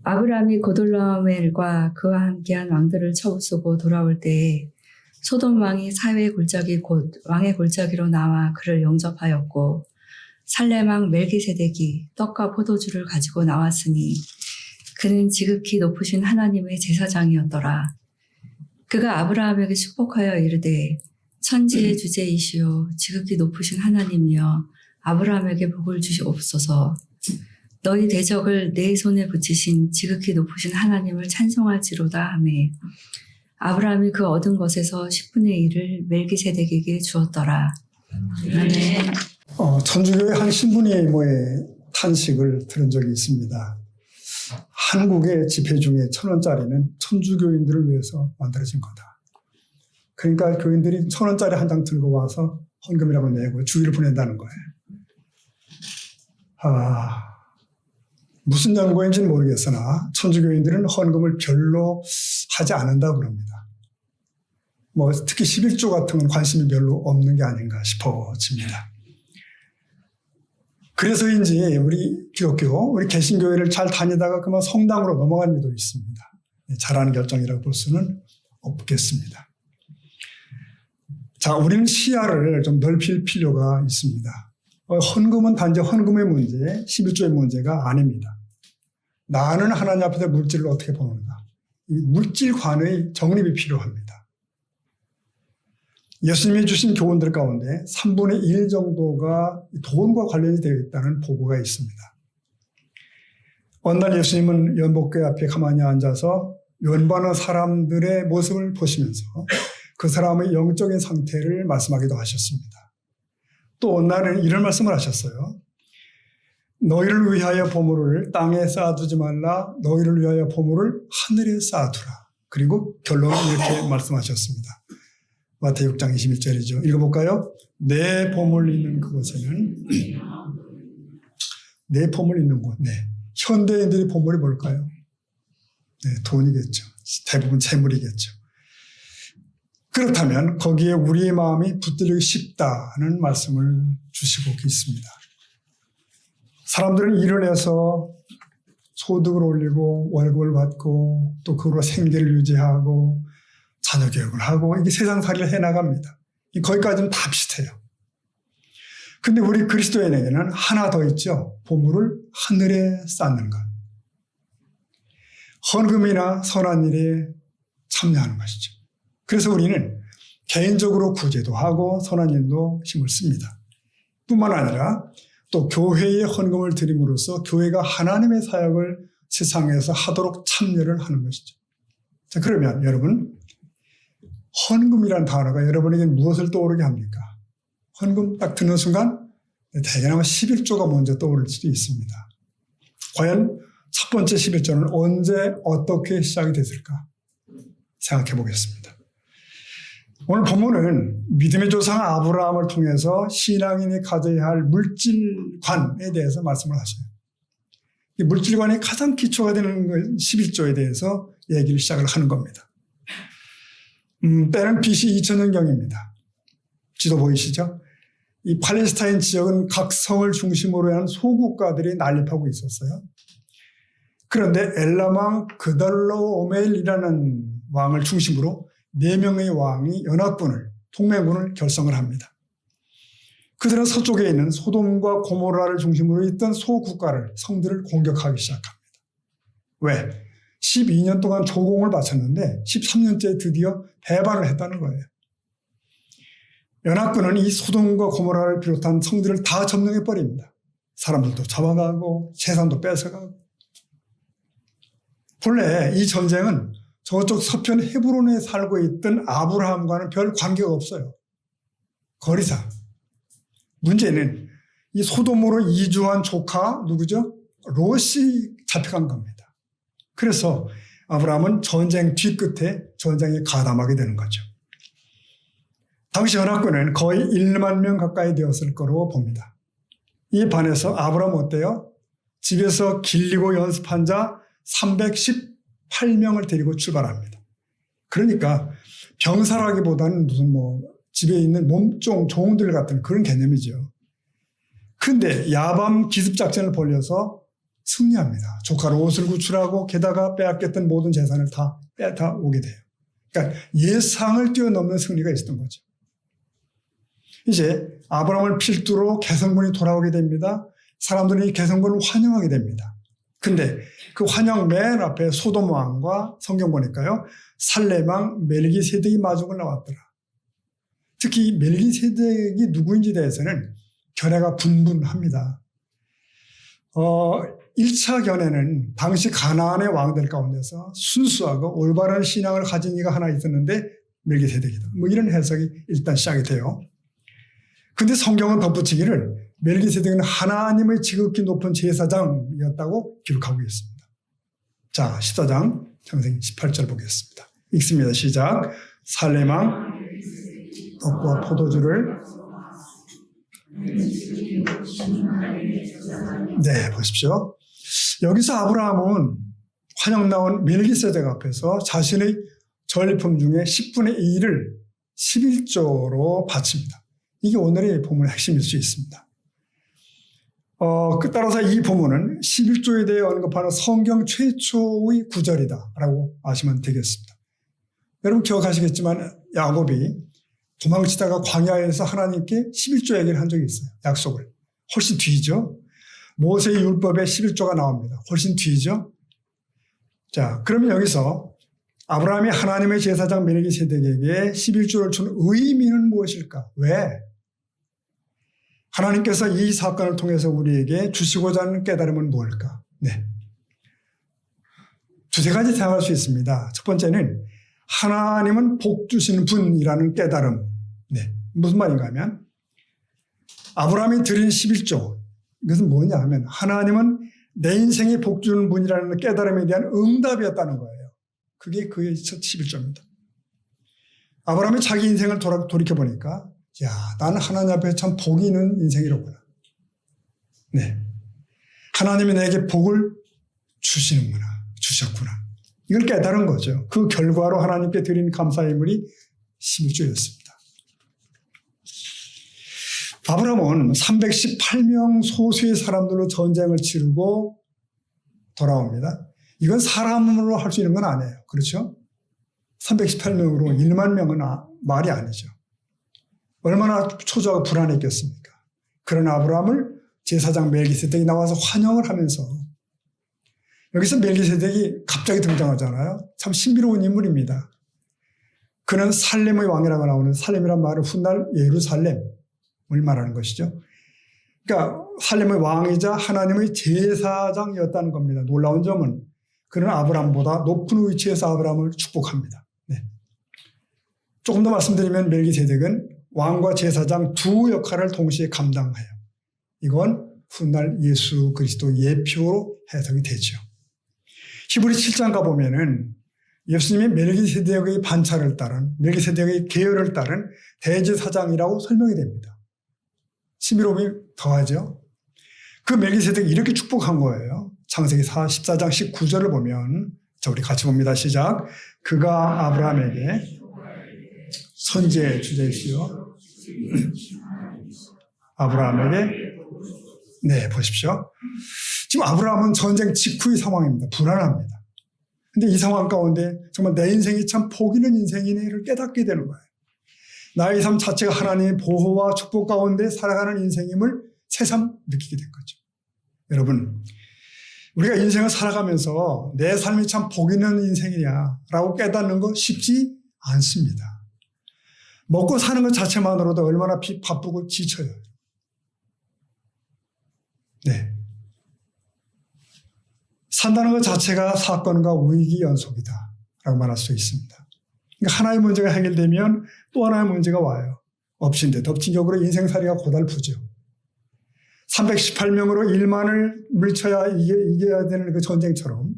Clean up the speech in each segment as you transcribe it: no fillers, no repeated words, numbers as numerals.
아브라함이 고돌라오멜과 그와 함께한 왕들을 쳐부수고 돌아올 때에 소돔 왕이 사회의 골짜기 곧 왕의 골짜기로 나와 그를 영접하였고 살렘 왕 멜기세덱이 떡과 포도주를 가지고 나왔으니 그는 지극히 높으신 하나님의 제사장이었더라. 그가 아브라함에게 축복하여 이르되 천지의 주제이시오 지극히 높으신 하나님이여 아브라함에게 복을 주시옵소서. 너희 대적을 내 손에 붙이신 지극히 높으신 하나님을 찬송할지로다 하매 아브라함이 그 얻은 것에서 10분의 1을 멜기세덱에게 주었더라. 아멘. 천주교의 한 신부님의 탄식을 들은 적이 있습니다. 한국의 지폐 중에 1,000원짜리는 천주교인들을 위해서 만들어진 거다. 그러니까 교인들이 1,000원짜리 한 장 들고 와서 헌금이라고 내고 주일을 보낸다는 거예요. 무슨 연고인지는 모르겠으나 천주교인들은 헌금을 별로 하지 않는다고 그럽니다. 특히 11조 같은 건 관심이 별로 없는 게 아닌가 싶어집니다. 그래서인지 우리 기독교, 우리 개신교회를 잘 다니다가 그만 성당으로 넘어간 이도 있습니다. 잘하는 결정이라고 볼 수는 없겠습니다. 자, 우리는 시야를 좀 넓힐 필요가 있습니다. 헌금은 단지 헌금의 문제, 11조의 문제가 아닙니다. 나는 하나님 앞에서 물질을 어떻게 보는가. 이 물질관의 정립이 필요합니다. 예수님이 주신 교훈들 가운데 3분의 1 정도가 돈과 관련이 되어 있다는 보고가 있습니다. 어느 날 예수님은 연복교회 앞에 가만히 앉아서 연반하는 사람들의 모습을 보시면서 그 사람의 영적인 상태를 말씀하기도 하셨습니다. 또 어느 날은 이런 말씀을 하셨어요. 너희를 위하여 보물을 땅에 쌓아두지 말라. 너희를 위하여 보물을 하늘에 쌓아두라. 그리고 결론은 이렇게 말씀하셨습니다. 마태복음 6장 21절이죠. 읽어볼까요? 내 보물 있는 그곳에는 내 보물 있는 곳. 네. 현대인들의 보물이 뭘까요? 네, 돈이겠죠. 대부분 재물이겠죠. 그렇다면 거기에 우리의 마음이 붙들리기 쉽다는 말씀을 주시고 있습니다. 사람들은 일을 해서 소득을 올리고 월급을 받고 또 그걸로 생계를 유지하고 자녀 교육을 하고 이게 세상살이를 해나갑니다. 거기까지는 다 비슷해요. 근데 우리 그리스도인에게는 하나 더 있죠. 보물을 하늘에 쌓는 것. 헌금이나 선한 일에 참여하는 것이죠. 그래서 우리는 개인적으로 구제도 하고 선한 일도 힘을 씁니다. 뿐만 아니라 또 교회에 헌금을 드림으로써 교회가 하나님의 사역을 세상에서 하도록 참여를 하는 것이죠. 자, 그러면 여러분, 헌금이라는 단어가 여러분에게 무엇을 떠오르게 합니까? 헌금 딱 듣는 순간 대개나 11조가 먼저 떠오를 수도 있습니다. 과연 첫 번째 11조는 언제 어떻게 시작이 됐을까? 생각해 보겠습니다. 오늘 본문은 믿음의 조상 아브라함을 통해서 신앙인이 가져야 할 물질관에 대해서 말씀을 하셔요. 이 물질관이 가장 기초가 되는 11조에 대해서 얘기를 시작을 하는 겁니다. 때는 BC 2000년경입니다. 지도 보이시죠? 이 팔레스타인 지역은 각 성을 중심으로 한 소국가들이 난립하고 있었어요. 그런데 엘람 왕 그달로오멜이라는 왕을 중심으로 4명의 왕이 연합군을, 동맹군을 결성을 합니다. 그들은 서쪽에 있는 소돔과 고모라를 중심으로 있던 소국가를, 성들을 공격하기 시작합니다. 왜? 12년 동안 조공을 바쳤는데 13년째 드디어 배반을 했다는 거예요. 연합군은 이 소돔과 고모라를 비롯한 성들을 다 점령해버립니다. 사람들도 잡아가고 재산도 뺏어가고. 본래 이 전쟁은 저쪽 서편 헤브론에 살고 있던 아브라함과는 별 관계가 없어요. 거리상. 문제는 이 소돔으로 이주한 조카 누구죠? 롯이 잡혀간 겁니다. 그래서 아브라함은 전쟁 뒤끝에 전쟁에 가담하게 되는 거죠. 당시 연합군은 거의 1만 명 가까이 되었을 거로 봅니다. 이에 반해서 아브라함 어때요? 집에서 길리고 연습한 자 318명을 데리고 출발합니다. 그러니까 병사라기보다는 무슨 집에 있는 몸종, 종들 같은 그런 개념이죠. 근데 야밤 기습작전을 벌여서 승리합니다. 조카로 옷을 구출하고 게다가 빼앗겼던 모든 재산을 다 빼앗아 오게 돼요. 그러니까 예상을 뛰어넘는 승리가 있었던 거죠. 이제 아브라함을 필두로 개성군이 돌아오게 됩니다. 사람들이 이 개성군을 환영하게 됩니다. 근데 그 환영 맨 앞에 소돔 왕과 성경 보니까요, 살렘 왕 멜기세덱이 마중을 나왔더라. 특히 멜기세덱이 누구인지 대해서는 견해가 분분합니다. 1차 견해는 당시 가나안의 왕들 가운데서 순수하고 올바른 신앙을 가진 이가 하나 있었는데 멜기세덱이다. 뭐 이런 해석이 일단 시작이 돼요. 근데 성경은 덧붙이기를 멜기세덱은 하나님의 지극히 높은 제사장이었다고 기록하고 있습니다. 자, 14장 창세기 18절 보겠습니다. 읽습니다. 시작. 살렘 왕 떡과 포도주를 네, 보십시오. 여기서 아브라함은 환영 나온 멜기세덱 앞에서 자신의 전리품 중에 10분의 1을 11조로 바칩니다. 이게 오늘의 본문의 핵심일 수 있습니다. 따라서 이 본문은 11조에 대해 언급하는 성경 최초의 구절이다라고 아시면 되겠습니다. 여러분 기억하시겠지만 야곱이 도망치다가 광야에서 하나님께 11조 얘기를 한 적이 있어요. 약속을. 훨씬 뒤죠. 모세의 율법에 11조가 나옵니다. 훨씬 뒤죠. 자, 그러면 여기서 아브라함이 하나님의 제사장 멜기세덱에게 11조를 준 의미는 무엇일까? 왜? 하나님께서 이 사건을 통해서 우리에게 주시고자 하는 깨달음은 무엇일까? 네. 두세 가지 생각할 수 있습니다. 첫 번째는 하나님은 복 주시는 분이라는 깨달음. 네. 무슨 말인가 하면 아브라함이 드린 11조, 이것은 뭐냐 하면 하나님은 내 인생에 복 주는 분이라는 깨달음에 대한 응답이었다는 거예요. 그게 그의 첫 11조입니다. 아브라함이 자기 인생을 돌이켜보니까 야, 나는 하나님 앞에 참 복이 있는 인생이로구나. 네. 하나님이 내게 복을 주시는구나. 주셨구나. 이걸 깨달은 거죠. 그 결과로 하나님께 드린 감사의 인물이 11조였습니다. 아브라함은 318명 소수의 사람들로 전쟁을 치르고 돌아옵니다. 이건 사람으로 할 수 있는 건 아니에요. 그렇죠? 318명으로 1만 명은 말이 아니죠. 얼마나 초조하고 불안했겠습니까? 그런 아브라함을 제사장 멜기세덱이 나와서 환영을 하면서 여기서 멜기세덱이 갑자기 등장하잖아요. 참 신비로운 인물입니다. 그는 살렘의 왕이라고 나오는 살렘이란 말은 훗날 예루살렘을 말하는 것이죠. 그러니까 살렘의 왕이자 하나님의 제사장이었다는 겁니다. 놀라운 점은 그는 아브라함보다 높은 위치에서 아브라함을 축복합니다. 네. 조금 더 말씀드리면 멜기세덱은 왕과 제사장 두 역할을 동시에 감당해요. 이건 훗날 예수 그리스도 예표로 해석이 되죠. 히브리 7장 가보면은 예수님이 멜기세덱의 반차를 따른 멜기세덱의 계열을 따른 대제사장이라고 설명이 됩니다. 신비로움이 더하죠. 그 멜기세덱이 이렇게 축복한 거예요. 창세기 14장 19절을 보면 자, 우리 같이 봅니다. 시작. 그가 아브라함에게 선지의 주제이시여 아브라함에게 네, 보십시오. 지금 아브라함은 전쟁 직후의 상황입니다. 불안합니다. 근데 이 상황 가운데 정말 내 인생이 참 복 있는 인생이네를 깨닫게 되는 거예요. 나의 삶 자체가 하나님의 보호와 축복 가운데 살아가는 인생임을 새삼 느끼게 된 거죠. 여러분, 우리가 인생을 살아가면서 내 삶이 참 복 있는 인생이냐라고 깨닫는 거 쉽지 않습니다. 먹고 사는 것 자체만으로도 얼마나 바쁘고 지쳐요. 네. 산다는 것 자체가 사건과 위기 연속이다 라고 말할 수 있습니다. 그러니까 하나의 문제가 해결되면 또 하나의 문제가 와요. 엎친 데 덮친 격으로 인생살이가 고달프죠. 318명으로 1만을 물쳐야 이겨야 되는 그 전쟁처럼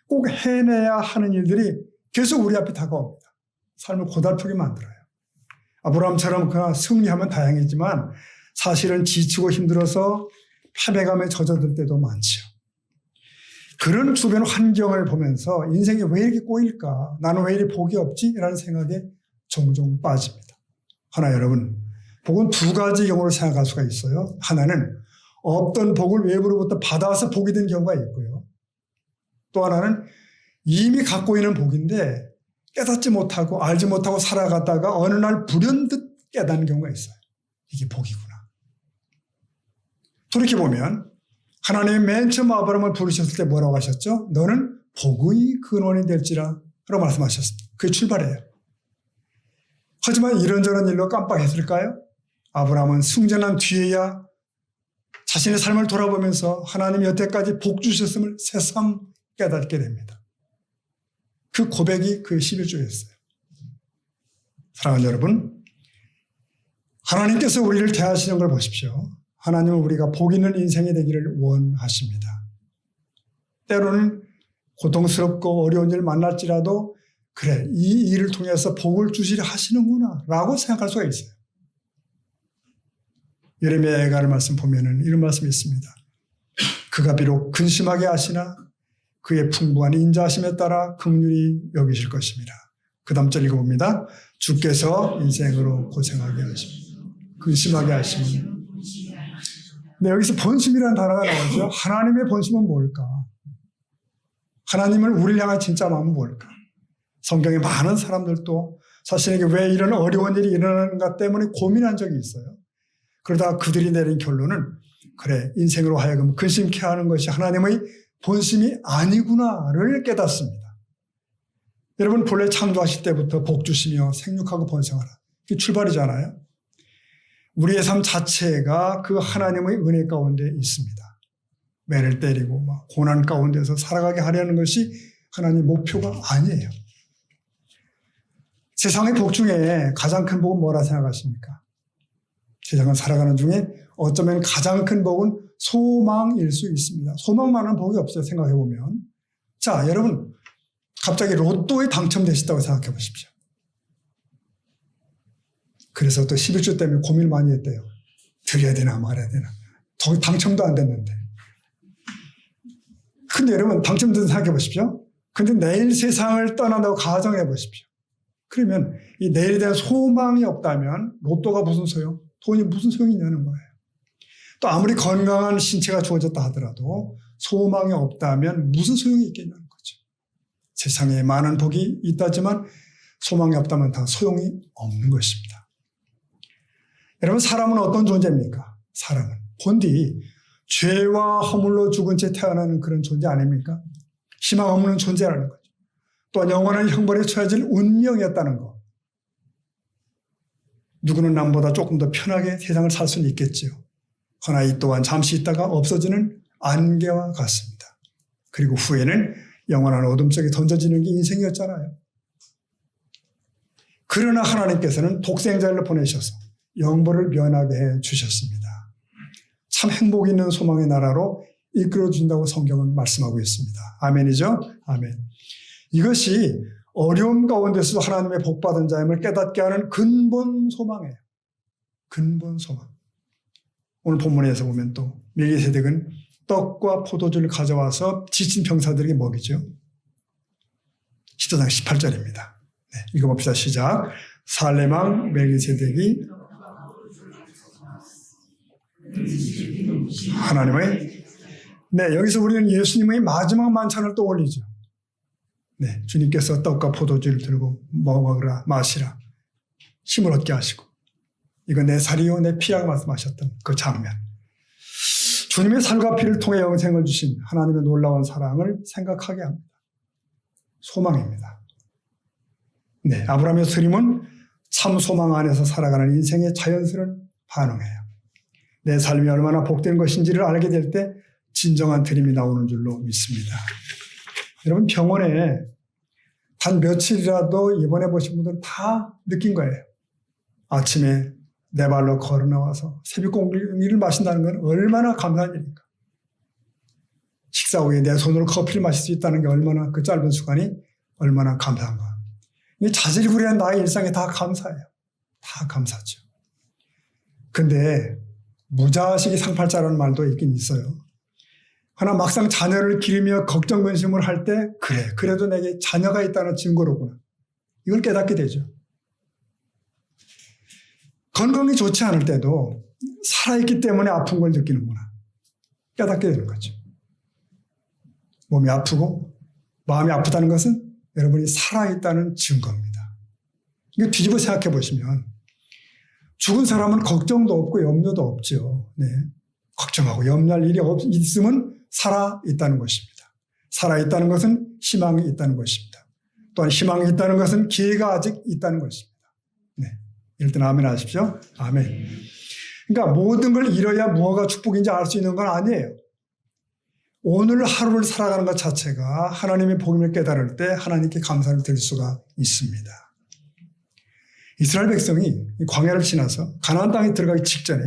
꼭 해내야 하는 일들이 계속 우리 앞에 다가옵니다. 삶을 고달프게 만들어요. 아브라함처럼 그가 승리하면 다행이지만 사실은 지치고 힘들어서 패배감에 젖어들 때도 많죠. 그런 주변 환경을 보면서 인생이 왜 이렇게 꼬일까? 나는 왜 이렇게 복이 없지? 라는 생각에 종종 빠집니다. 하나 여러분, 복은 두 가지 경우로 생각할 수가 있어요. 하나는 없던 복을 외부로부터 받아서 복이 된 경우가 있고요. 또 하나는 이미 갖고 있는 복인데 깨닫지 못하고 알지 못하고 살아가다가 어느 날 불현듯 깨닫는 경우가 있어요. 이게 복이구나. 돌이켜보면 하나님이 맨 처음 아브라함을 부르셨을 때 뭐라고 하셨죠? 너는 복의 근원이 될지라 라고 말씀하셨습니다. 그게 출발이에요. 하지만 이런저런 일로 깜빡했을까요? 아브라함은 승전한 뒤에야 자신의 삶을 돌아보면서 하나님이 여태까지 복 주셨음을 새삼 깨닫게 됩니다. 그 고백이 그 11조였어요. 사랑하는 여러분, 하나님께서 우리를 대하시는 걸 보십시오. 하나님은 우리가 복 있는 인생이 되기를 원하십니다. 때로는 고통스럽고 어려운 일을 만날지라도 그래, 이 일을 통해서 복을 주시려 하시는구나 라고 생각할 수가 있어요. 예레미야 애가를 말씀 보면은 이런 말씀이 있습니다. 그가 비록 근심하게 하시나 그의 풍부한 인자하심에 따라 긍휼히 여기실 것입니다. 그 다음 절 읽어봅니다. 주께서 인생으로 고생하게 하십니다. 근심하게 하시면. 네, 여기서 번심이라는 단어가 나오죠. 하나님의 번심은 뭘까? 하나님을 우리를 향한 진짜 마음은 뭘까? 성경에 많은 사람들도 자신에게 왜 이런 어려운 일이 일어나는가 때문에 고민한 적이 있어요. 그러다가 그들이 내린 결론은 그래, 인생으로 하여금 근심케 하는 것이 하나님의 본심이 아니구나를 깨닫습니다. 여러분 본래 창조하실 때부터 복 주시며 생육하고 번성하라. 이게 출발이잖아요. 우리의 삶 자체가 그 하나님의 은혜 가운데 있습니다. 매를 때리고 막 고난 가운데서 살아가게 하려는 것이 하나님의 목표가 아니에요. 세상의 복 중에 가장 큰 복은 뭐라 생각하십니까? 세상을 살아가는 중에 어쩌면 가장 큰 복은 소망일 수 있습니다. 소망만한 복이 없어요. 생각해보면. 자, 여러분 갑자기 로또에 당첨되셨다고 생각해 보십시오. 그래서 또 11조 때문에 고민을 많이 했대요. 드려야 되나 말아야 되나. 당첨도 안 됐는데. 근데 여러분 당첨된 생각해 보십시오. 근데 내일 세상을 떠난다고 가정해 보십시오. 그러면 이 내일에 대한 소망이 없다면 로또가 무슨 소용? 돈이 무슨 소용이 있냐는 거예요. 또 아무리 건강한 신체가 주어졌다 하더라도 소망이 없다면 무슨 소용이 있겠냐는 거죠. 세상에 많은 복이 있다지만 소망이 없다면 다 소용이 없는 것입니다. 여러분 사람은 어떤 존재입니까? 사람은 본디 죄와 허물로 죽은 채 태어나는 그런 존재 아닙니까? 희망 없는 존재라는 거죠. 또한 영원한 형벌에 처해질 운명이었다는 것. 누구는 남보다 조금 더 편하게 세상을 살 수는 있겠지요. 그러나 이 또한 잠시 있다가 없어지는 안개와 같습니다. 그리고 후에는 영원한 어둠 속에 던져지는 게 인생이었잖아요. 그러나 하나님께서는 독생자를 보내셔서 영벌을 면하게 해 주셨습니다. 참 행복 있는 소망의 나라로 이끌어 준다고 성경은 말씀하고 있습니다. 아멘이죠? 아멘. 이것이 어려움 가운데서도 하나님의 복받은 자임을 깨닫게 하는 근본 소망이에요. 근본 소망. 오늘 본문에서 보면 또 멜기세덱은 떡과 포도주를 가져와서 지친 병사들에게 먹이죠. 10장 18절입니다. 네, 읽어봅시다. 시작. 살렘왕 멜기세덱이 하나님의 여기서 우리는 예수님의 마지막 만찬을 떠올리죠. 네, 주님께서 떡과 포도주를 들고 먹으라 마시라 힘을 얻게 하시고 이거 내 살이요 내 피라고 말씀하셨던 그 장면. 주님의 살과 피를 통해 영생을 주신 하나님의 놀라운 사랑을 생각하게 합니다. 소망입니다. 네, 아브라함의 스님은 참 소망 안에서 살아가는 인생의 자연스러운 반응이에요. 내 삶이 얼마나 복된 것인지를 알게 될 때 진정한 드림이 나오는 줄로 믿습니다. 여러분 병원에 단 며칠이라도 입원해 보신 분들은 다 느낀 거예요. 아침에 내 발로 걸어 나와서 새벽 공기를 마신다는 건 얼마나 감사한 일입니까? 식사 후에 내 손으로 커피를 마실 수 있다는 게 얼마나 그 짧은 시간이 얼마나 감사한가. 이 자질구레한 나의 일상에 다 감사해요. 다 감사죠. 근데 무자식이 상팔자라는 말도 있긴 있어요. 그러나 막상 자녀를 기르며 걱정 근심을 할 때 그래도 내게 자녀가 있다는 증거로구나. 이걸 깨닫게 되죠. 건강이 좋지 않을 때도 살아있기 때문에 아픈 걸 느끼는구나. 깨닫게 되는 거죠. 몸이 아프고 마음이 아프다는 것은 여러분이 살아있다는 증거입니다. 이거 뒤집어 생각해 보시면 죽은 사람은 걱정도 없고 염려도 없죠. 네. 걱정하고 염려할 일이 있으면 살아있다는 것입니다. 살아있다는 것은 희망이 있다는 것입니다. 또한 희망이 있다는 것은 기회가 아직 있다는 것입니다. 네. 이럴 때는 아멘 하십시오. 아멘. 그러니까 모든 걸 잃어야 무엇가 축복인지 알 수 있는 건 아니에요. 오늘 하루를 살아가는 것 자체가 하나님의 복음을 깨달을 때 하나님께 감사를 드릴 수가 있습니다. 이스라엘 백성이 광야를 지나서 가나안 땅에 들어가기 직전에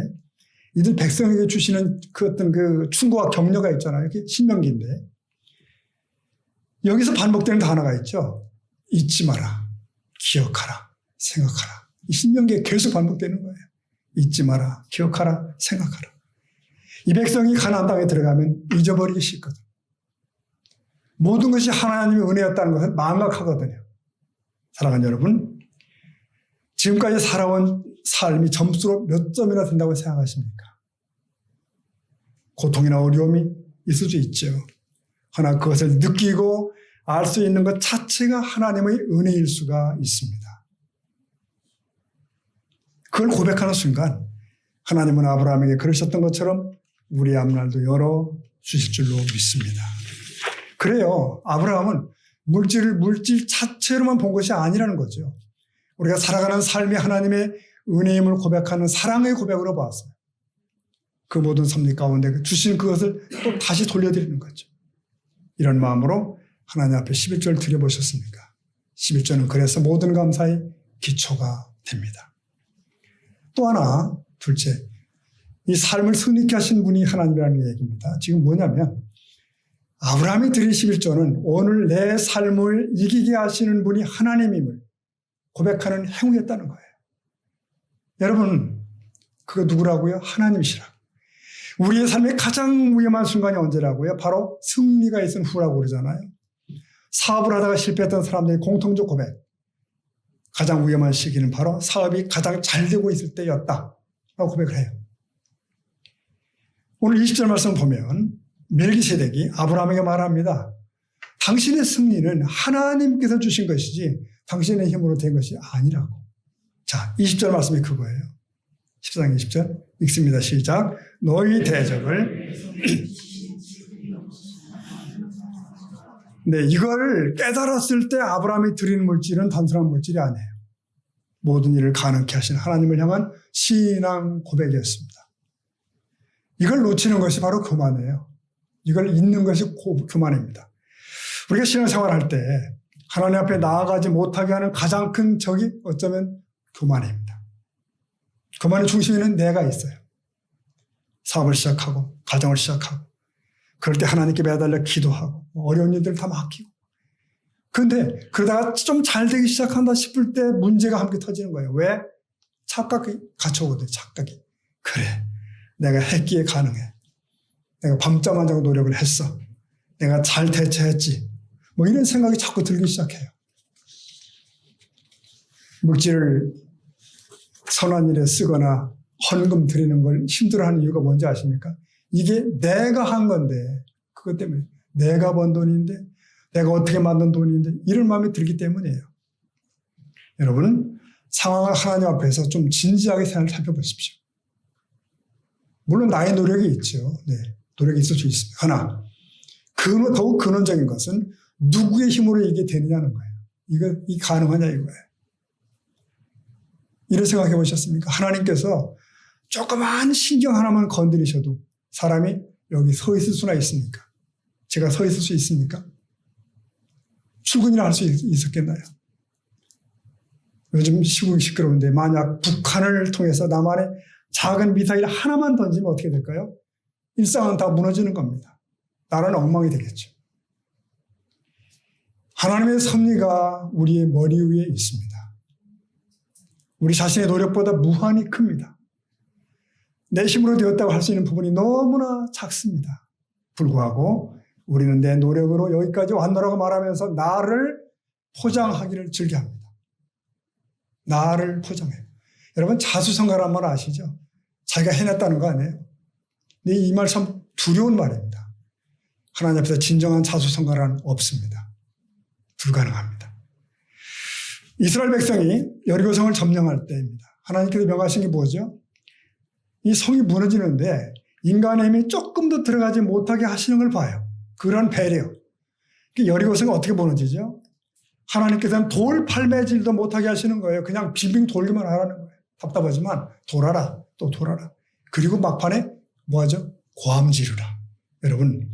이들 백성에게 주시는 그 어떤 그 충고와 격려가 있잖아요. 이게 신명기인데 여기서 반복되는 단어가 있죠. 잊지 마라, 기억하라, 생각하라. 이 신명기에 계속 반복되는 거예요. 잊지 마라, 기억하라, 생각하라. 이 백성이 가나안 땅에 들어가면 잊어버리기 쉽거든. 모든 것이 하나님의 은혜였다는 것을 망각하거든요. 사랑하는 여러분, 지금까지 살아온 삶이 점수로 몇 점이나 된다고 생각하십니까? 고통이나 어려움이 있을 수 있죠. 그러나 그것을 느끼고 알 수 있는 것 자체가 하나님의 은혜일 수가 있습니다. 그걸 고백하는 순간 하나님은 아브라함에게 그러셨던 것처럼 우리 앞날도 열어주실 줄로 믿습니다. 그래요. 아브라함은 물질 자체로만 본 것이 아니라는 거죠. 우리가 살아가는 삶이 하나님의 은혜임을 고백하는 사랑의 고백으로 봤어요. 그 모든 섭리 가운데 주신 그것을 또 다시 돌려드리는 거죠. 이런 마음으로 하나님 앞에 11절 드려보셨습니까? 11절은 그래서 모든 감사의 기초가 됩니다. 또 하나, 둘째, 이 삶을 승리케 하신 분이 하나님이라는 얘기입니다. 지금 뭐냐면 아브라함이 드린 11절은 오늘 내 삶을 이기게 하시는 분이 하나님임을 고백하는 행위였다는 거예요. 여러분, 그거 누구라고요? 하나님이시라고. 우리의 삶의 가장 위험한 순간이 언제라고요? 바로 승리가 있은 후라고 그러잖아요. 사업을 하다가 실패했던 사람들의 공통적 고백. 가장 위험한 시기는 바로 사업이 가장 잘 되고 있을 때였다 라고 고백을 해요. 오늘 20절 말씀 보면 멜기세덱이 아브라함에게 말합니다. 당신의 승리는 하나님께서 주신 것이지 당신의 힘으로 된 것이 아니라고. 자, 20절 말씀이 그거예요. 14장 20절 읽습니다. 시작. 너희 대적을 네, 이걸 깨달았을 때 아브라함이 드리는 물질은 단순한 물질이 아니에요. 모든 일을 가능케 하신 하나님을 향한 신앙 고백이었습니다. 이걸 놓치는 것이 바로 교만이에요. 이걸 잊는 것이 교만입니다. 우리가 신앙생활할 때 하나님 앞에 나아가지 못하게 하는 가장 큰 적이 어쩌면 교만입니다. 교만의 중심에는 내가 있어요. 사업을 시작하고 가정을 시작하고 그럴 때 하나님께 매달려 기도하고 어려운 일들 다 맡기고 그런데 그러다가 좀 잘 되기 시작한다 싶을 때 문제가 함께 터지는 거예요. 왜? 착각이 갇혀오거든요. 착각이. 그래, 내가 했기에 가능해. 내가 밤잠 안 자고 노력을 했어. 내가 잘 대처했지. 뭐 이런 생각이 자꾸 들기 시작해요. 물질을 선한 일에 쓰거나 헌금 드리는 걸 힘들어하는 이유가 뭔지 아십니까? 이게 내가 한 건데 그것 때문에 내가 번 돈인데 내가 어떻게 만든 돈인데 이런 마음이 들기 때문이에요. 여러분, 상황을 하나님 앞에서 좀 진지하게 생각을 살펴보십시오. 물론 나의 노력이 있죠. 네, 노력이 있을 수 있습니다. 하나, 더욱 근원적인 것은 누구의 힘으로 이게 되느냐는 거예요. 이 가능하냐 이거예요. 이런 생각해 보셨습니까? 하나님께서 조그만 신경 하나만 건드리셔도 사람이 여기 서 있을 수나 있습니까? 제가 서 있을 수 있습니까? 출근이나 할 수 있었겠나요? 요즘 시국이 시끄러운데 만약 북한을 통해서 남한에 작은 미사일 하나만 던지면 어떻게 될까요? 일상은 다 무너지는 겁니다. 나라는 엉망이 되겠죠. 하나님의 섭리가 우리의 머리 위에 있습니다. 우리 자신의 노력보다 무한히 큽니다. 내 힘으로 되었다고 할 수 있는 부분이 너무나 작습니다. 불구하고 우리는 내 노력으로 여기까지 왔노라고 말하면서 나를 포장하기를 즐겨합니다. 나를 포장해요. 여러분, 자수성가란 말 아시죠? 자기가 해냈다는 거 아니에요? 근데 이 말 참 두려운 말입니다. 하나님 앞에서 진정한 자수성가란 없습니다. 불가능합니다. 이스라엘 백성이 여리고성을 점령할 때입니다. 하나님께서 명하신 게 뭐죠? 이 성이 무너지는데 인간의 힘이 조금 더 들어가지 못하게 하시는 걸 봐요. 그런 배려. 여리고성이 어떻게 무너지죠? 하나님께서는 돌 팔매질도 못하게 하시는 거예요. 그냥 빙빙 돌기만 하라는 거예요. 답답하지만 돌아라, 또 돌아라. 그리고 막판에 뭐하죠? 고함지르라. 여러분,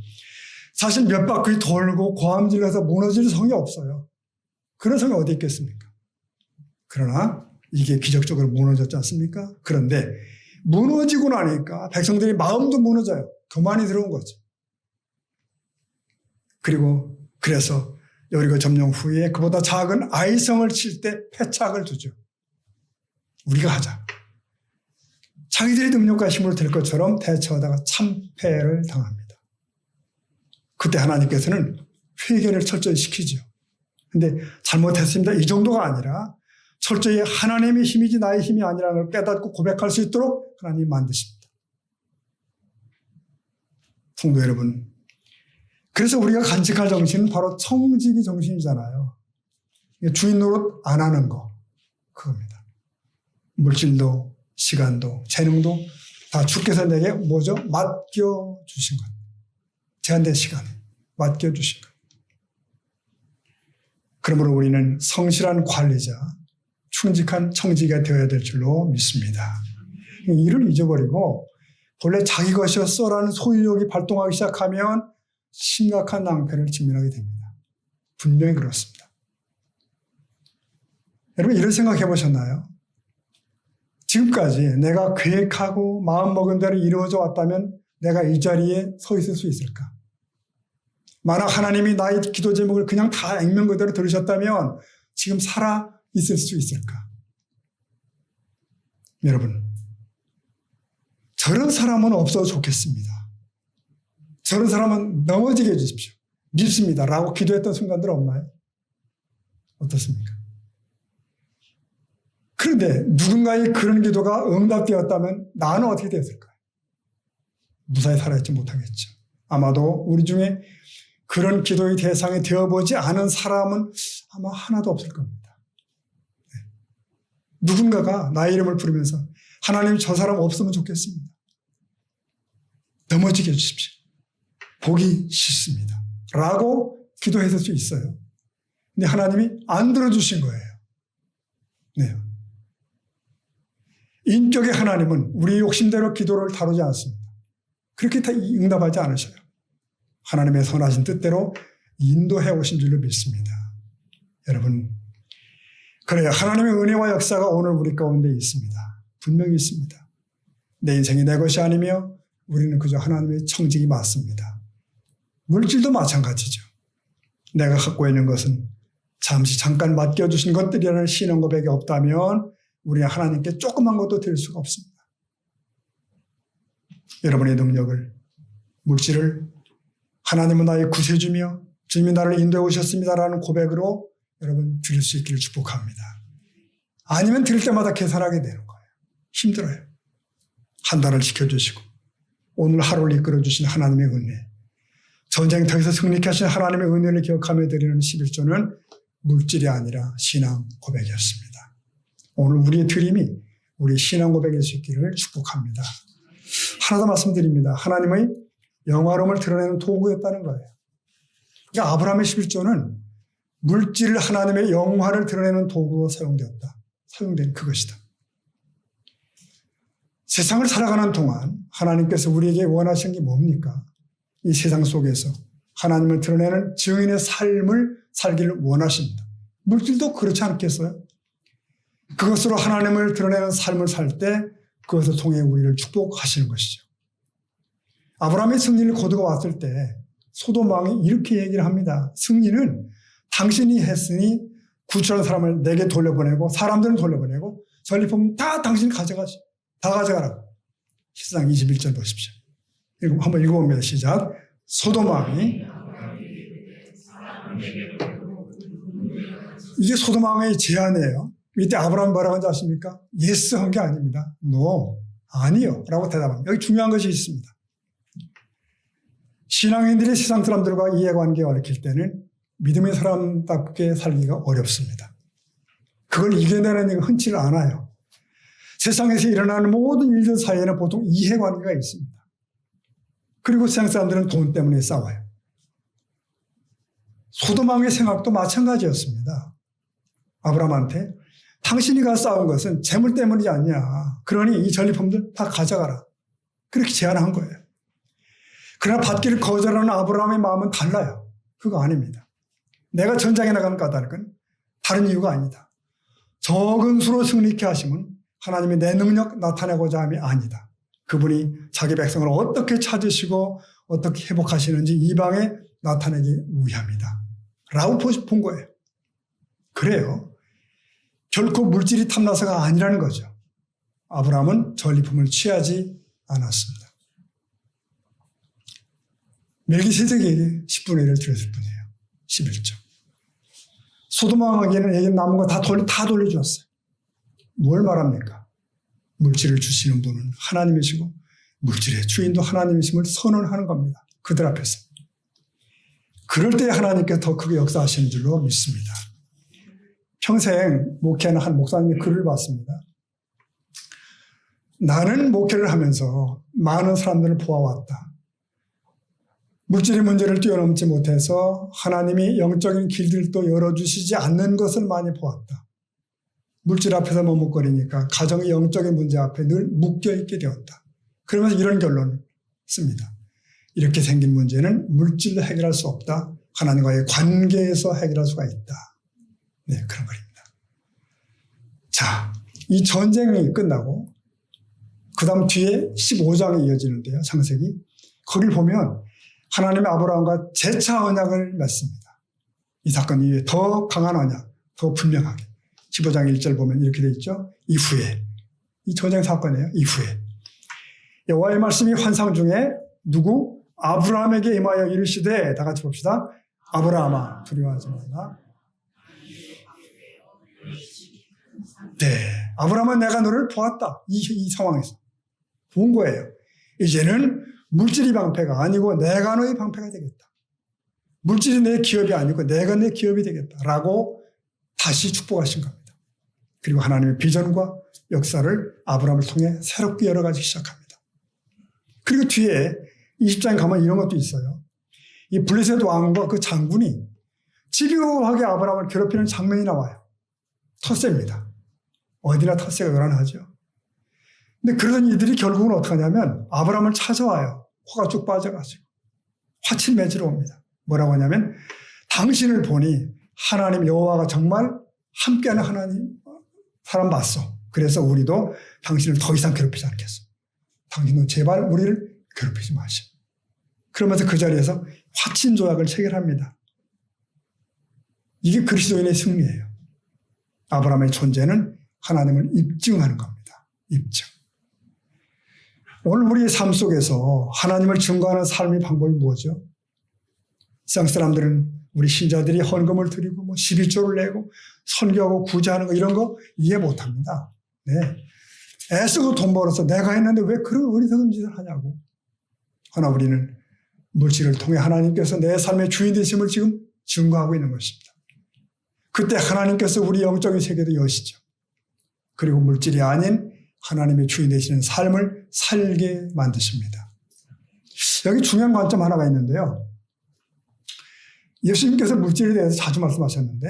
사실 몇 바퀴 돌고 고함질러서 무너질 성이 없어요. 그런 성이 어디 있겠습니까? 그러나 이게 기적적으로 무너졌지 않습니까? 그런데 무너지고 나니까 백성들이 마음도 무너져요. 교만이 들어온 거죠. 그리고 그래서 여리고 점령 후에 그보다 작은 아이성을 칠 때 패착을 두죠. 우리가 하자. 자기들의 능력과 힘으로 될 것처럼 대처하다가 참패를 당합니다. 그때 하나님께서는 회개를 철저히 시키죠. 근데 잘못했습니다. 이 정도가 아니라 철저히 하나님의 힘이지 나의 힘이 아니라는 걸 깨닫고 고백할 수 있도록 하나님이 만드십니다. 성도 여러분, 그래서 우리가 간직할 정신은 바로 청지기 정신이잖아요. 주인 노릇 안 하는 거, 그겁니다. 물질도, 시간도, 재능도 다 주께서 내게 뭐죠? 맡겨주신 것. 제한된 시간에 맡겨주신 것. 그러므로 우리는 성실한 관리자, 충직한 청지기가 되어야 될 줄로 믿습니다. 이를 잊어버리고 본래 자기 것이었어라는 소유욕이 발동하기 시작하면 심각한 낭패를 직면하게 됩니다. 분명히 그렇습니다. 여러분 이런 생각해 보셨나요? 지금까지 내가 계획하고 마음먹은 대로 이루어져 왔다면 내가 이 자리에 서 있을 수 있을까? 만약 하나님이 나의 기도 제목을 그냥 다 액면 그대로 들으셨다면 지금 살아 있을 수 있을까? 여러분, 저런 사람은 없어도 좋겠습니다. 저런 사람은 넘어지게 해주십시오. 믿습니다. 라고 기도했던 순간들 없나요? 어떻습니까? 그런데 누군가의 그런 기도가 응답되었다면 나는 어떻게 되었을까요? 무사히 살아있지 못하겠죠. 아마도 우리 중에 그런 기도의 대상이 되어보지 않은 사람은 아마 하나도 없을 겁니다. 네. 누군가가 나의 이름을 부르면서 하나님 저 사람 없으면 좋겠습니다. 넘어지게 해주십시오. 보기 싫습니다. 라고 기도했을 수 있어요. 근데 하나님이 안 들어주신 거예요. 네. 인격의 하나님은 우리 욕심대로 기도를 다루지 않습니다. 그렇게 다 응답하지 않으셔요. 하나님의 선하신 뜻대로 인도해 오신 줄로 믿습니다. 여러분, 그래요. 하나님의 은혜와 역사가 오늘 우리 가운데 있습니다. 분명히 있습니다. 내 인생이 내 것이 아니며 우리는 그저 하나님의 청직이 맞습니다. 물질도 마찬가지죠. 내가 갖고 있는 것은 잠깐 맡겨주신 것들이라는 신앙 고백이 없다면 우리는 하나님께 조그만 것도 드릴 수가 없습니다. 여러분의 능력을, 물질을 하나님은 나의 구세주며 주님이 나를 인도해 오셨습니다라는 고백으로 여러분 드릴 수 있기를 축복합니다. 아니면 드릴 때마다 계산하게 되는 거예요. 힘들어요. 한 달을 지켜주시고 오늘 하루를 이끌어주신 하나님의 은혜, 전쟁터에서 승리케 하신 하나님의 은혜를 기억하며 드리는 11조는 물질이 아니라 신앙 고백이었습니다. 오늘 우리의 드림이 우리 신앙 고백일 수 있기를 축복합니다. 하나 더 말씀드립니다. 하나님의 영화로움을 드러내는 도구였다는 거예요. 그러니까 아브라함의 11조는 물질을 하나님의 영화를 드러내는 도구로 사용된 그것이다. 세상을 살아가는 동안 하나님께서 우리에게 원하시는 게 뭡니까? 이 세상 속에서 하나님을 드러내는 증인의 삶을 살기를 원하십니다. 물질도 그렇지 않겠어요? 그것으로 하나님을 드러내는 삶을 살 때 그것을 통해 우리를 축복하시는 것이죠. 아브라함의 승리를 거두고 왔을 때 소돔 왕이 이렇게 얘기를 합니다. 승리는 당신이 했으니 구출한 사람을 내게 돌려보내고 사람들은 돌려보내고 전리품 다 당신이 가져가지. 다 가져가라고. 시상 21절 보십시오. 한번 읽어봅니다. 시작. 소돔 왕이, 이게 소돔 왕의 제안이에요. 이때 아브라함이 뭐라고 하는지 아십니까? 예스 한 게 아닙니다. No, 아니요 라고 대답합니다. 여기 중요한 것이 있습니다. 신앙인들이 세상 사람들과 이해관계에 얽힐 때는 믿음의 사람답게 살기가 어렵습니다. 그걸 이겨내는 일이 흔치 않아요. 세상에서 일어나는 모든 일들 사이에는 보통 이해관계가 있습니다. 그리고 세상 사람들은 돈 때문에 싸워요. 소돔왕의 생각도 마찬가지였습니다. 아브라함한테 당신이가 싸운 것은 재물 때문이지 않냐. 그러니 이 전리품들 다 가져가라. 그렇게 제안한 거예요. 그러나 받기를 거절하는 아브라함의 마음은 달라요. 그거 아닙니다. 내가 전장에 나가는 까닭은 다른 이유가 아니다. 적은 수로 승리케 하심은 하나님의 내 능력 나타내고자 함이 아니다. 그분이 자기 백성을 어떻게 찾으시고 어떻게 회복하시는지 이방에 나타내기 위함이다. 라고 본 거예요. 그래요. 결코 물질이 탐나서가 아니라는 거죠. 아브라함은 전리품을 취하지 않았습니다. 멜기세덱에게 10분의 1을 드렸을 뿐이에요. 11조. 소돔왕에게는 남은 거 다 돌려주었어요. 뭘 말합니까? 물질을 주시는 분은 하나님이시고 물질의 주인도 하나님이심을 선언하는 겁니다. 그들 앞에서. 그럴 때 하나님께서 더 크게 역사하시는 줄로 믿습니다. 평생 목회하는 한 목사님의 글을 봤습니다. 나는 목회를 하면서 많은 사람들을 보아왔다. 물질의 문제를 뛰어넘지 못해서 하나님이 영적인 길들도 열어주시지 않는 것을 많이 보았다. 물질 앞에서 머뭇거리니까 가정의 영적인 문제 앞에 늘 묶여있게 되었다. 그러면서 이런 결론을 씁니다. 이렇게 생긴 문제는 물질로 해결할 수 없다. 하나님과의 관계에서 해결할 수가 있다. 네, 그런 말입니다. 자, 이 전쟁이 끝나고 그 다음 뒤에 15장이 이어지는데요. 창세기. 거길 보면 하나님의 아브라함과 재차 언약을 맺습니다. 이 사건 이후에 더 강한 언약, 더 분명하게. 15장 1절 보면 이렇게 되어 있죠. 이후에. 이 전쟁 사건이에요. 이후에. 여호와의 말씀이 환상 중에 누구? 아브라함에게 임하여 이르시되, 다 같이 봅시다. 아브라함아 두려워하지 말라. 네, 아브라함은 내가 너를 보았다. 이 상황에서 본 거예요. 이제는 물질이 방패가 아니고 내가 너의 방패가 되겠다. 물질이 내 기업이 아니고 내가 내 기업이 되겠다라고 다시 축복하신 겁니다. 그리고 하나님의 비전과 역사를 아브라함을 통해 새롭게 열어가기 시작합니다. 그리고 뒤에 20장에 가면 이런 것도 있어요. 이 블레셋 왕과 그 장군이 집요하게 아브라함을 괴롭히는 장면이 나와요. 텃세입니다. 어디나 텃세가 요란하죠. 근데 그러던 이들이 결국은 어떻게 하냐면 아브라함을 찾아와요. 화가 쭉 빠져가지고 화칠 맺으러 옵니다. 뭐라고 하냐면 당신을 보니 하나님 여호와가 정말 함께하는 하나님 사람 봤어. 그래서 우리도 당신을 더 이상 괴롭히지 않겠어. 당신도 제발 우리를 괴롭히지 마시오. 그러면서 그 자리에서 화친 조약을 체결합니다. 이게 그리스도인의 승리예요. 아브라함의 존재는 하나님을 입증하는 겁니다. 입증. 오늘 우리의 삶 속에서 하나님을 증거하는 삶의 방법이 뭐죠? 세상 사람들은 우리 신자들이 헌금을 드리고 11조를 내고 선교하고 구제하는 거 이런 거 이해 못합니다. 네. 애쓰고 돈 벌어서 내가 했는데 왜 그런 어리석은 짓을 하냐고. 그러나 우리는 물질을 통해 하나님께서 내 삶의 주인 되심을 지금 증거하고 있는 것입니다. 그때 하나님께서 우리 영적인 세계도 여시죠. 그리고 물질이 아닌 하나님의 주인 되시는 삶을 살게 만드십니다. 여기 중요한 관점 하나가 있는데요. 예수님께서 물질에 대해서 자주 말씀하셨는데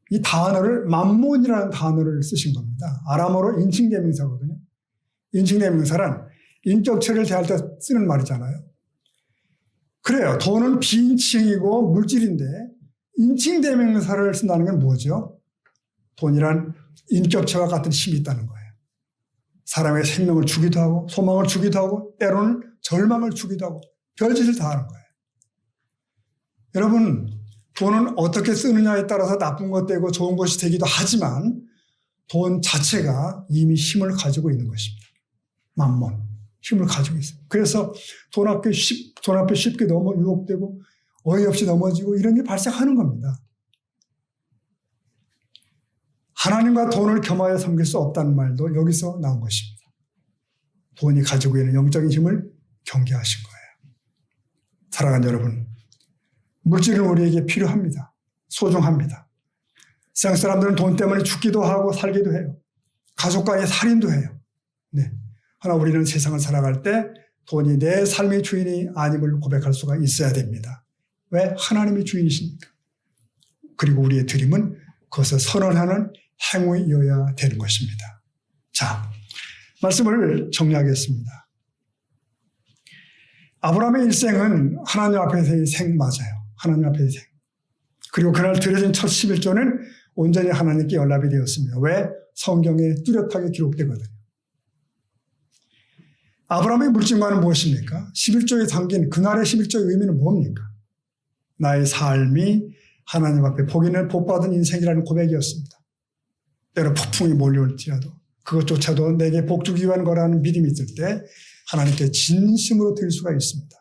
이 단어를 맘몬이라는 단어를 쓰신 겁니다. 아람어로 인칭대명사거든요. 인칭대명사란 인격체를 대할 때 쓰는 말이잖아요. 그래요. 돈은 비인칭이고 물질인데 인칭대명사를 쓴다는 건 뭐죠? 돈이란 인격체와 같은 힘이 있다는 거예요. 사람의 생명을 주기도 하고 소망을 주기도 하고 때로는 절망을 주기도 하고 별짓을 다 하는 거예요. 여러분, 돈은 어떻게 쓰느냐에 따라서 나쁜 것 되고 좋은 것이 되기도 하지만 돈 자체가 이미 힘을 가지고 있는 것입니다. 맘몬, 힘을 가지고 있어요. 그래서 돈 앞에 쉽게 유혹되고 어이없이 넘어지고 이런 게 발생하는 겁니다. 하나님과 돈을 겸하여 섬길 수 없다는 말도 여기서 나온 것입니다. 돈이 가지고 있는 영적인 힘을 경계하신 거예요. 사랑하는 여러분, 물질은 우리에게 필요합니다. 소중합니다. 세상 사람들은 돈 때문에 죽기도 하고 살기도 해요. 가족 간에 살인도 해요. 네. 그러나 우리는 세상을 살아갈 때 돈이 내 삶의 주인이 아님을 고백할 수가 있어야 됩니다. 왜? 하나님이 주인이시니까. 그리고 우리의 드림은 그것을 선언하는 행위여야 되는 것입니다. 자, 말씀을 정리하겠습니다. 아브라함의 일생은 하나님 앞에서의 생 맞아요. 하나님 앞에서의 생. 그리고 그날 드려진 첫 11조는 온전히 하나님께 연락이 되었습니다. 왜? 성경에 뚜렷하게 기록되거든요. 아브라함의 물질과는 무엇입니까? 11조에 담긴 그날의 11조의 의미는 뭡니까? 나의 삶이 하나님 앞에 복인을 복받은 인생이라는 고백이었습니다. 때로 폭풍이 몰려올지라도 그것조차도 내게 복 주기 위한 거라는 믿음이 있을 때 하나님께 진심으로 드릴 수가 있습니다.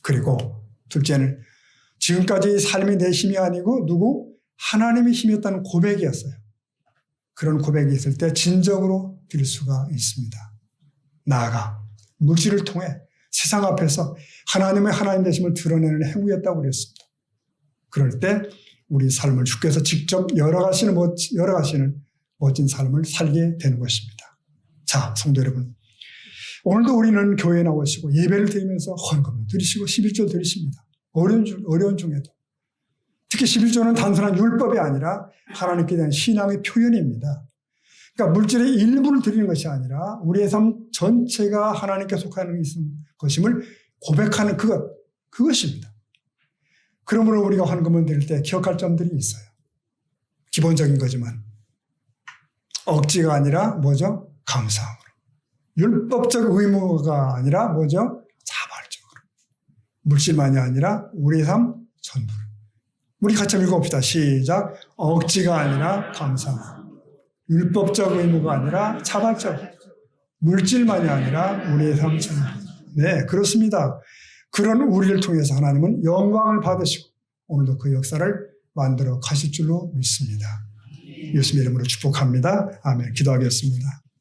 그리고 둘째는 지금까지 삶이 내 힘이 아니고 누구? 하나님의 힘이었다는 고백이었어요. 그런 고백이 있을 때 진정으로 드릴 수가 있습니다. 나아가 물질을 통해 세상 앞에서 하나님의 하나님 되심을 드러내는 행위였다고 그랬습니다. 그럴 때 우리 삶을 주께서 직접 열어가시는 멋진 삶을 살게 되는 것입니다. 자, 성도 여러분, 오늘도 우리는 교회에 나오시고 예배를 드리면서 헌금을 드리시고 11조 드리십니다. 어려운 중에도. 특히 11조는 단순한 율법이 아니라 하나님께 대한 신앙의 표현입니다. 그러니까 물질의 일부를 드리는 것이 아니라 우리의 삶 전체가 하나님께 속하는 것임을 고백하는 그것입니다. 그러므로 우리가 헌금을 드릴 때 기억할 점들이 있어요. 기본적인 거지만 억지가 아니라 뭐죠? 감사함으로. 율법적 의무가 아니라 뭐죠? 자발적으로. 물질만이 아니라 우리의 삶 전부를. 우리 같이 한번 읽어봅시다. 시작. 억지가 아니라 감사함. 율법적 의무가 아니라 자발적. 물질만이 아니라 우리의 삶 전부. 네, 그렇습니다. 그런 우리를 통해서 하나님은 영광을 받으시고 오늘도 그 역사를 만들어 가실 줄로 믿습니다. 예수님 이름으로 축복합니다. 아멘. 기도하겠습니다.